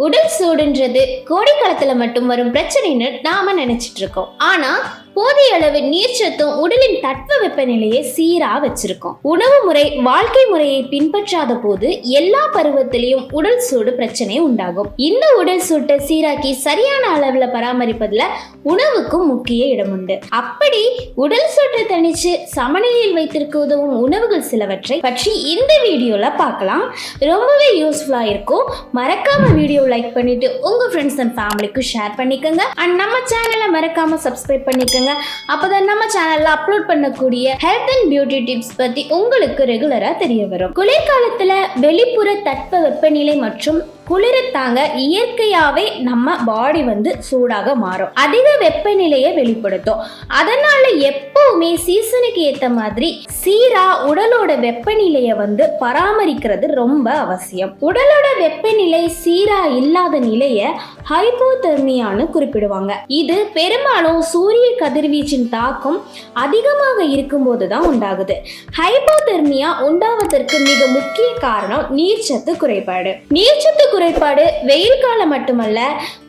உடல் சூடுன்றது கோடைக்காலத்துல மட்டும் வரும் பிரச்சனைன்னு நாம நினைச்சிட்டு இருக்கோம். ஆனா போதிய அளவு நீர்ச்சத்தும் உடலின் தட்ப வெப்பநிலையை சீரா வச்சிருக்கோம். உணவு முறை வாழ்க்கை முறையை பின்பற்றாத போது எல்லா பருவத்திலையும் உடல் சூடு பிரச்சனை உண்டாகும். இந்த உடல் சூட்டை சீராக்கி சரியான அளவுல பராமரிப்பதுல உணவுக்கும் முக்கிய இடம் உண்டு. அப்படி உடல் சூட்டை தணிச்சு சமநிலையில் வைத்திருக்க உதவும் உணவுகள் சிலவற்றை பற்றி இந்த வீடியோல பார்க்கலாம். ரொம்பவே யூஸ்ஃபுல்லா இருக்கும். மறக்காம வீடியோ லைக் பண்ணிட்டு உங்க ஃப்ரெண்ட்ஸ் அண்ட் ஃபேமிலிக்கு ஷேர் பண்ணிக்கோங்க. அண்ட் நம்ம சேனலை மறக்காம சப்ஸ்கிரைப் பண்ணிக்கோங்க. அப்பதான் நம்ம சேனல்ல அப்லோட் பண்ணக்கூடிய ஹெல்த் அண்ட் பியூட்டி டிப்ஸ் பத்தி உங்களுக்கு ரெகுலரா தெரிய வரும். குளிர்காலத்துல வெளிப்புற தட்ப வெப்பநிலை மற்றும் குளிரத்தாங்க இயற்கையாவே நம்ம பாடி சூடாக மாறும். அதிக வெப்பநிலையை வெளிப்படுத்தும். அதனால எப்பவுமே சீசனுக்கு ஏத்த மாதிரி சீரா உடலோட வெப்பநிலையை பராமரிக்கிறது ரொம்ப அவசியம். உடலோட வெப்பநிலை சீரா இல்லாத நிலைய ஹைப்போதெர்மியான்னு குறிப்பிடுவாங்க. இது பெரும்பாலும் சூரிய கதிர்வீச்சின் தாக்கம் அதிகமாக இருக்கும் போதுதான் உண்டாகுது. ஹைப்போதெர்மியா உண்டாவதற்கு மிக முக்கிய காரணம் நீர்ச்சத்து குறைபாடு. நீர்ச்சத்து குறைபாடு வெயில் காலம் மட்டுமல்ல,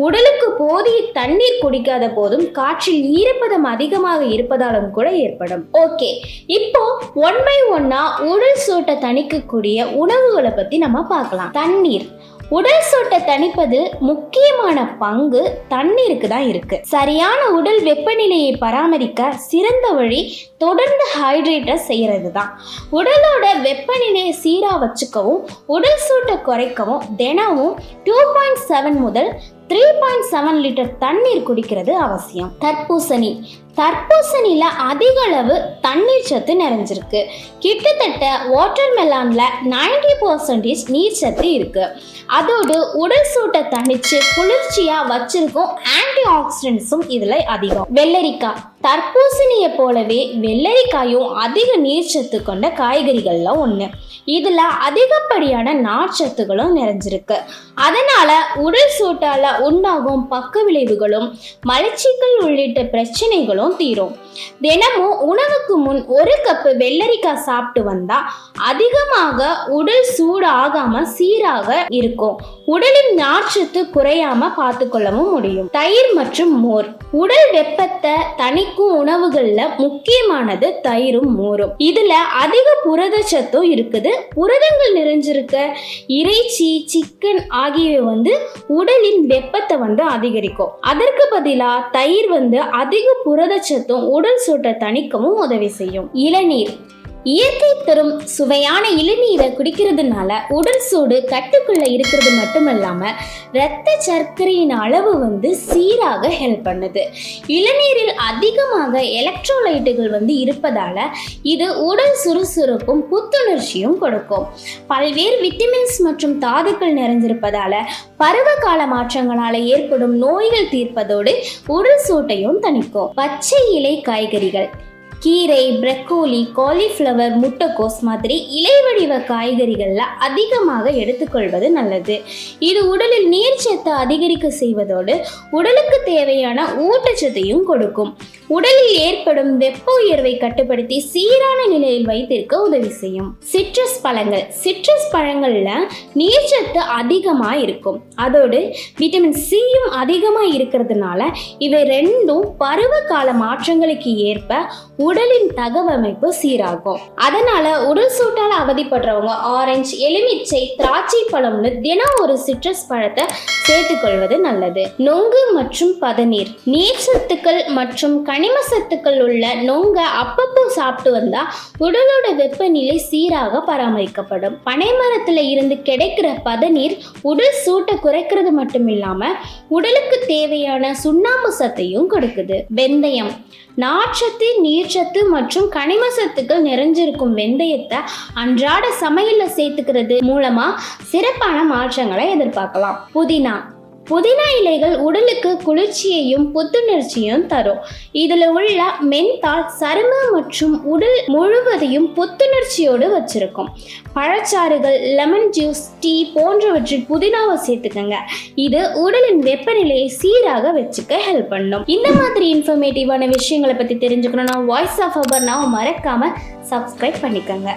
உடலுக்கு போதிய தண்ணீர் குடிக்காத போதும் காற்றில் ஈரப்பதம் அதிகமாக இருப்பதாலும் கூட ஏற்படும். ஓகே, இப்போ ஒன் பை ஒன்னா உடல் சூட்டை தணிக்கக்கூடிய உணவுகளை பத்தி நம்ம பார்க்கலாம். தண்ணீர். உடல் சூட்டை தணிப்பதில் முக்கியமான பங்கு தண்ணீருக்கு தான் இருக்கு. சரியான உடல் வெப்பநிலையை பராமரிக்க சிறந்த வழி தொடர்ந்து ஹைட்ரேட்டை செய்யறது தான். உடலோட வெப்பநிலையை சீரா வச்சுக்கவும் உடல் சூட்டை குறைக்கவும் தினமும் 2.7 முதல் 3.7 லிட்டர் தண்ணீர் குடிக்கிறது அவசியம். தர்பூசணியில அதிக அளவு தண்ணீர் சத்து நிறைஞ்சிருக்கு. கிட்டத்தட்ட வாட்டர் மெலான்ல 90% நீர் சத்து இருக்கு. அதோடு உடல் சூட்டை தணிச்சு குளிர்ச்சியா வச்சிருக்கும் ஆன்டி ஆக்சிடென்ட்ஸும் இதுல அதிகம். வெள்ளரிக்காய். தர்பூசணியை போலவே வெள்ளரிக்காயும் அதிக நீர்ச்சத்து கொண்ட காய்கறிகள்ல ஒண்ணு. இதுல அதிகப்படியான நார்ச்சத்துகளும் நிறைஞ்சிருக்கு. அதனால உடல் சூட்டால உண்டாகும் பக்க விளைவுகளும் மலச்சிக்கல் உள்ளிட்ட பிரச்சனைகளும் தீரும். தினமும் உணவுக்கு முன் 1 கப் வெள்ளரிக்காய் சாப்பிட்டு வந்தா அதிகமாக உடல் சூடு ஆகாம சீராக இருக்கும். உடலின் நார்ச்சத்து குறையாம பார்த்துக்கொள்ளவும் முடியும். தயிர் மற்றும் மோர். உடல் வெப்பத்தை தணிக்கும் உணவுகள்ல முக்கியமானது தயிரும் மோரும். இதுல அதிக புரதச்சத்தும் இருக்குது. புரதங்கள் நிறைஞ்சிருக்க இறைச்சி, சிக்கன் ஆகியவை உடலின் வெப்பத்தை அதிகரிக்கும். அதற்கு பதிலா தயிர் அதிக புரதச்சத்தும் உடல் சூட்டை தணிக்கவும் உதவி செய்யும். இளநீர். இயற்கை தரும் சுவையான இளநீரை குடிக்கிறதுனால உடல் சூடு கட்டுக்குள்ள இருக்கிறது மட்டுமல்லாம இரத்த சர்க்கரையின் அளவு சீராக ஹெல்ப் பண்ணுது. இளநீரில் அதிகமாக எலக்ட்ரோலைட்டுகள் இருப்பதால இது உடல் சுறுசுறுப்பும் புத்துணர்ச்சியும் கொடுக்கும். பல்வேறு விட்டமின்ஸ் மற்றும் தாதுக்கள் நிறைஞ்சிருப்பதால பருவகால மாற்றங்களால ஏற்படும் நோய்கள் தீர்ப்பதோடு உடல் சூட்டையும் தணிக்கும். பச்சை இலை காய்கறிகள். கீரை, பிரக்கோலி, காலிஃப்ளவர், முட்டைக்கோஸ் மாதிரி இலைவடிவ காய்கறிகள்ல அதிகமாக எடுத்துக்கொள்வது நல்லது. இது உடலில் நீர்ச்சத்தை அதிகரிக்க செய்வதோடு உடலுக்கு தேவையான ஊட்டச்சத்தையும் கொடுக்கும். உடலில் ஏற்படும் வெப்ப உயர்வை கட்டுப்படுத்தி சீரான நிலையில் வைத்திருக்க உதவி செய்யும். சிட்ரஸ் பழங்கள். சிட்ரஸ் பழங்கள்ல நீர்ச்சத்து அதிகமா இருக்கும். அதோடு விட்டமின் சியும் அதிகமா இருக்கிறதுனால இவை ரெண்டும் பருவ கால மாற்றங்களுக்கு ஏற்ப உடலின் தகவமைப்பு சீராகும். அதனால உடல் சூட்டால அவதிப்படுறவங்க ஆரஞ்சு, எலுமிச்சை, திராட்சை பழம்னு தினம் ஒரு சிட்ரஸ் பழத்தை சேர்த்துக்கொள்வது நல்லது. நொங்கு மற்றும் பதநீர். நீர் சத்துக்கள் மற்றும் கனிம சத்துக்கள் உள்ள நொங்க அப்பப்போ சாப்பிட்டு வந்தா உடலோட வெப்பநிலை சீராக பராமரிக்கப்படும். பனைமரத்துல இருந்து கிடைக்கிற பதநீர் உடல் சூட்டை குறைக்கிறது மட்டும் இல்லாம உடலுக்கு தேவையான சுண்ணாம்பு சத்தையும் கொடுக்குது. வெந்தயம். நார்ச்சத்து, நீர்ச்சத்து மற்றும் கனிம சத்துக்கள் நிறைஞ்சிருக்கும் வெந்தயத்தை அன்றாட சமையல்ல சேர்த்துக்கிறது மூலமா சிறப்பான மாற்றங்களை எதிர்பார்க்கலாம். புதினா இலைகள் உடலுக்கு குளிர்ச்சியையும் புத்துணர்ச்சியும் தரும். இதுல உள்ள மென்தால் சருமம் மற்றும் உடல் முழுவதையும் புத்துணர்ச்சியோடு வச்சிருக்கும். பழச்சாறுகள், லெமன் ஜூஸ், டீ போன்றவற்றில் புதினாவை சேர்த்துக்கங்க. இது உடலின் வெப்பநிலையை சீராக வச்சுக்க ஹெல்ப் பண்ணும். இந்த மாதிரி இன்ஃபர்மேட்டிவான விஷயங்களை பத்தி தெரிஞ்சுக்கணும்னா வாய்ஸ் ஆஃப் அபர்ணாவை மறக்காம சப்ஸ்கிரைப் பண்ணிக்கோங்க.